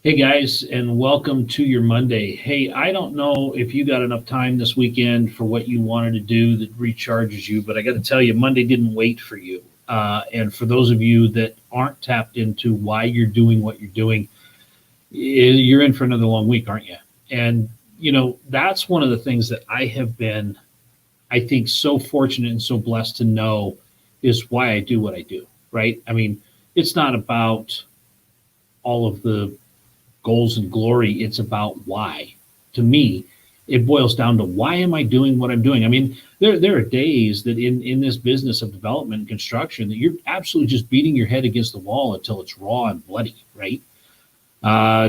Hey guys, and welcome to your Monday. Hey, I don't know if you got enough time this weekend for what you wanted to do that recharges you, but I got to tell you, Monday didn't wait for you. And for those of you that aren't tapped into why you're doing what you're doing, you're in for another long week, aren't you? And, that's one of the things that I have been, I think, so fortunate and so blessed to know is why I do what I do, right? I mean, it's not about all of the goals and glory. It's about why. To me, it boils down to why am I doing what I'm doing? I mean, there are days that in this business of development and construction that you're absolutely just beating your head against the wall until it's raw and bloody, right?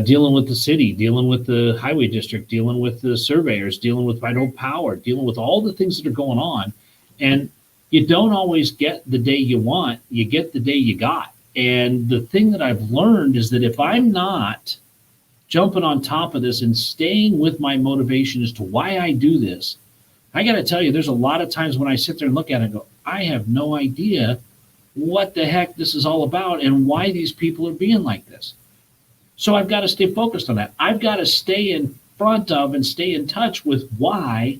Dealing with the city, dealing with the highway district, dealing with the surveyors, dealing with Idaho Power, dealing with all the things that are going on. And you don't always get the day you want, you get the day you got. And the thing that I've learned is that if I'm not jumping on top of this and staying with my motivation as to why I do this, I got to tell you, there's a lot of times when I sit there and look at it and go, I have no idea what the heck this is all about and why these people are being like this. So I've got to stay focused on that. I've got to stay in front of and stay in touch with why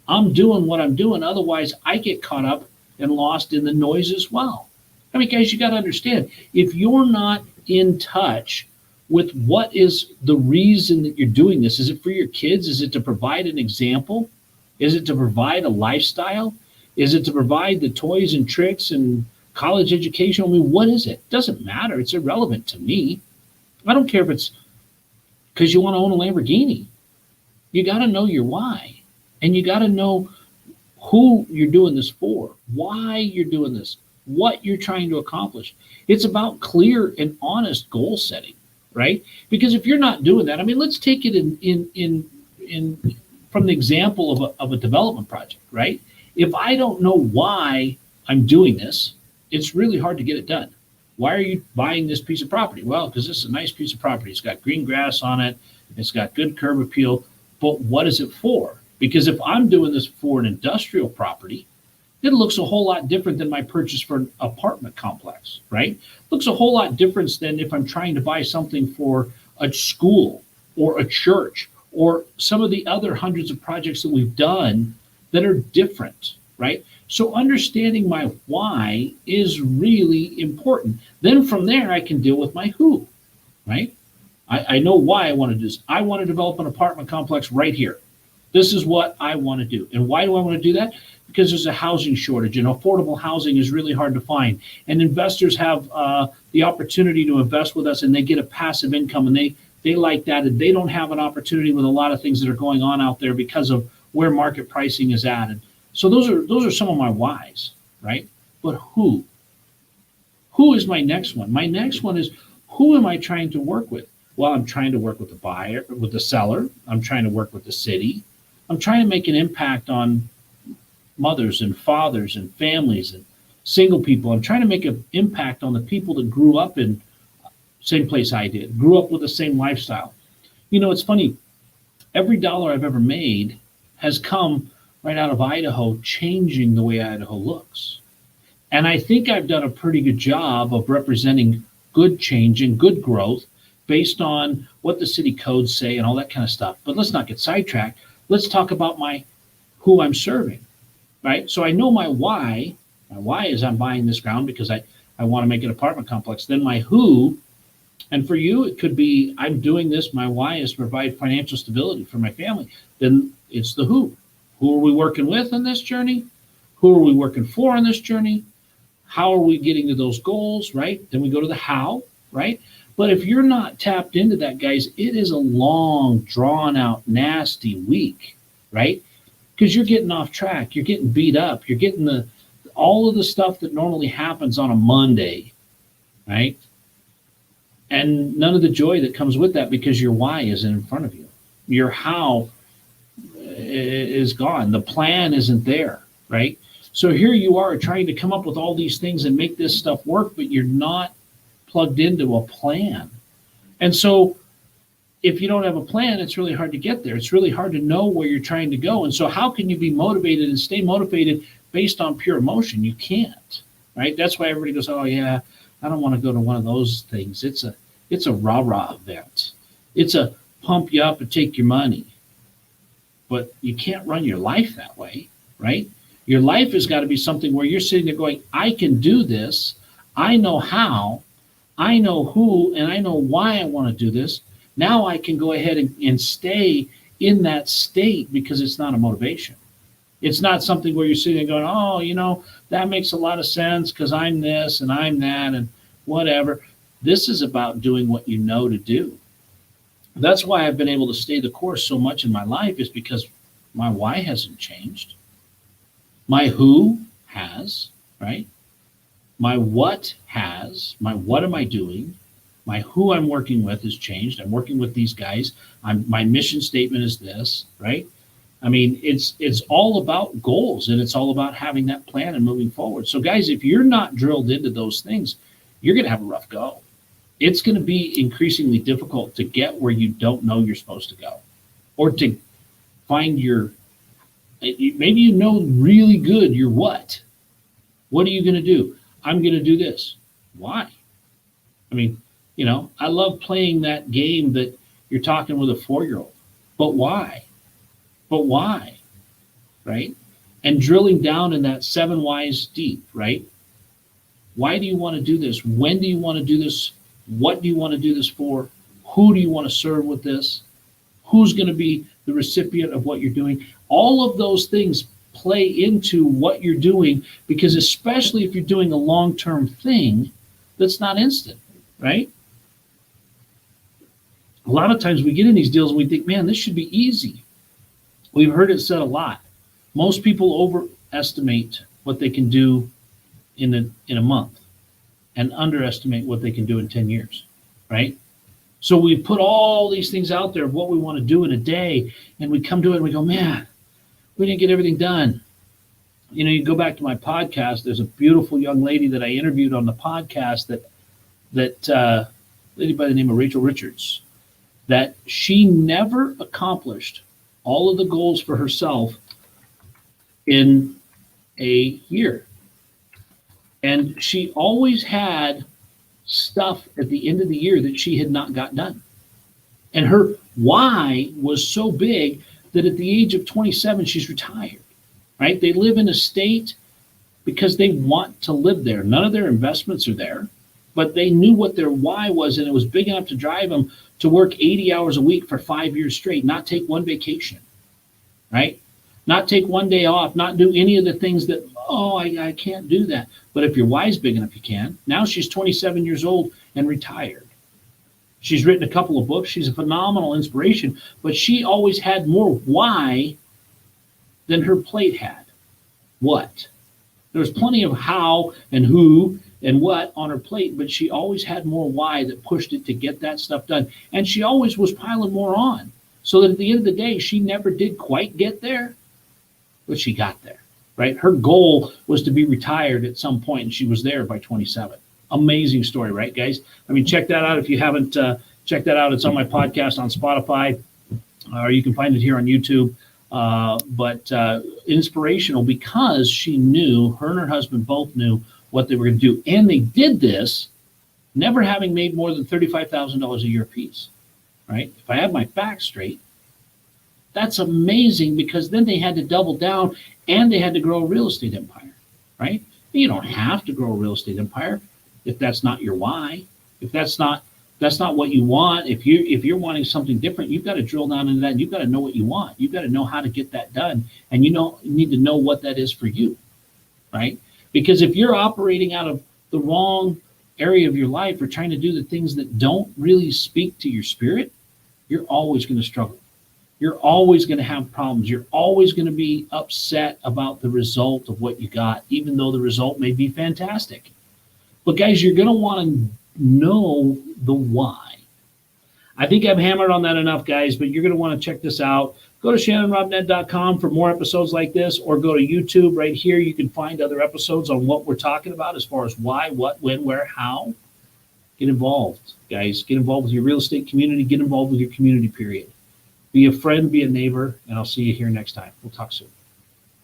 I'm doing what I'm doing. Otherwise, I get caught up and lost in the noise as well. I mean, guys, you got to understand if you're not in touch with what is the reason that you're doing this. Is it for your kids? Is it to provide an example? Is it to provide a lifestyle? Is it to provide the toys and tricks and college education? I mean, what is it? It doesn't matter. It's irrelevant to me. I don't care if it's because you want to own a Lamborghini. You got to know your why. And you got to know who you're doing this for, why you're doing this, what you're trying to accomplish. It's about clear and honest goal setting, right? Because if you're not doing that, I mean, let's take it in from the example of a development project, right? If I don't know why I'm doing this, it's really hard to get it done. Why are you buying this piece of property? Well, because this is a nice piece of property. It's got green grass on it. It's got good curb appeal. But what is it for? Because if I'm doing this for an industrial property, it looks a whole lot different than my purchase for an apartment complex, right? Looks a whole lot different than if I'm trying to buy something for a school or a church or some of the other hundreds of projects that we've done that are different, right? So understanding my why is really important. Then from there, I can deal with my who, right? I know why I want to do this. I want to develop an apartment complex right here. This is what I want to do. And why do I want to do that? Because there's a housing shortage and affordable housing is really hard to find. And investors have the opportunity to invest with us and they get a passive income and they like that. And they don't have an opportunity with a lot of things that are going on out there because of where market pricing is at. And so those are some of my whys, right? But who? Who is my next one? My next one is who am I trying to work with? Well, I'm trying to work with the buyer, with the seller. I'm trying to work with the city. I'm trying to make an impact on mothers and fathers and families and single people. I'm trying to make an impact on the people that grew up in same place I did, grew up with the same lifestyle. You know, it's funny. Every dollar I've ever made has come right out of Idaho, changing the way Idaho looks. And I think I've done a pretty good job of representing good change and good growth based on what the city codes say and all that kind of stuff. But let's not get sidetracked. Let's talk about my who I'm serving, right? So I know my why. My why is I'm buying this ground because I want to make an apartment complex. Then my who, and for you, it could be I'm doing this. My why is to provide financial stability for my family. Then it's the who. Who are we working with on this journey? Who are we working for on this journey? How are we getting to those goals, right? Then we go to the how, right? But if you're not tapped into that, guys, it is a long, drawn out, nasty week, right? Because you're getting off track, you're getting beat up, you're getting all of the stuff that normally happens on a Monday, right? And none of the joy that comes with that because your why isn't in front of you. Your how is gone. The plan isn't there, right? So here you are trying to come up with all these things and make this stuff work, but you're not plugged into a plan. And so if you don't have a plan, it's really hard to get there. It's really hard to know where you're trying to go. And so how can you be motivated and stay motivated based on pure emotion? You can't, right? That's why everybody goes, oh yeah, I don't want to go to one of those things. It's a rah-rah event. It's a pump you up and take your money. But you can't run your life that way, right? Your life has got to be something where you're sitting there going, I can do this. I know how. I know who, and I know why I want to do this. Now I can go ahead and stay in that state because it's not a motivation. It's not something where you're sitting there going, oh, that makes a lot of sense because I'm this and I'm that and whatever. This is about doing what you know to do. That's why I've been able to stay the course so much in my life, is because my why hasn't changed. My who has, right? My what has. My what am I doing? My who I'm working with has changed. I'm working with these guys. My mission statement is this, right? I mean, it's all about goals, and it's all about having that plan and moving forward. So guys, if you're not drilled into those things, you're going to have a rough go. It's going to be increasingly difficult to get where you don't know you're supposed to go, or to find maybe really good your what. What are you going to do? I'm going to do this. Why? I mean, I love playing that game that you're talking with a 4-year-old, but why? But why? Right? And drilling down in that 7 whys deep, right? Why do you want to do this? When do you want to do this? What do you want to do this for? Who do you want to serve with this? Who's going to be the recipient of what you're doing? All of those things play into what you're doing, because especially if you're doing a long-term thing that's not instant, right? A lot of times we get in these deals and we think, man, this should be easy. We've heard it said a lot. Most people overestimate what they can do in a month and underestimate what they can do in 10 years, right? So we put all these things out there of what we want to do in a day, and we come to it and we go, man, we didn't get everything done. You go back to my podcast, there's a beautiful young lady that I interviewed on the podcast, that lady by the name of Rachel Richards, that she never accomplished all of the goals for herself in a year. And she always had stuff at the end of the year that she had not got done. And her why was so big that at the age of 27, she's retired, right? They live in a state because they want to live there. None of their investments are there, but they knew what their why was, and it was big enough to drive them to work 80 hours a week for 5 years straight, not take one vacation, right? Not take one day off, not do any of the things that, I can't do that. But if your why's big enough, you can. Now she's 27 years old and retired. She's written a couple of books. She's a phenomenal inspiration, but she always had more why than her plate had. What? There was plenty of how and who and what on her plate, but she always had more why that pushed it to get that stuff done. And she always was piling more on, so that at the end of the day, she never did quite get there, but she got there, right? Her goal was to be retired at some point, and she was there by 27. Amazing story, right, guys? I mean, check that out if you haven't checked that out. It's on my podcast on Spotify, or you can find it here on YouTube. But inspirational, because she knew, her and her husband both knew what they were going to do. And they did this never having made more than $35,000 a year apiece, right? If I have my facts straight, that's amazing, because then they had to double down and they had to grow a real estate empire, right? You don't have to grow a real estate empire if that's not your why. If that's not what you want. If you're wanting something different, you've got to drill down into that, and you've got to know what you want. You've got to know how to get that done, and you need to know what that is for you, right? Because if you're operating out of the wrong area of your life, or trying to do the things that don't really speak to your spirit, you're always going to struggle. You're always going to have problems. You're always going to be upset about the result of what you got, even though the result may be fantastic. But guys, you're going to want to know the why. I think I've hammered on that enough, guys, but you're going to want to check this out. Go to shannonrobnett.com for more episodes like this, or go to YouTube right here. You can find other episodes on what we're talking about as far as why, what, when, where, how. Get involved, guys. Get involved with your real estate community. Get involved with your community, period. Be a friend, be a neighbor, and I'll see you here next time. We'll talk soon.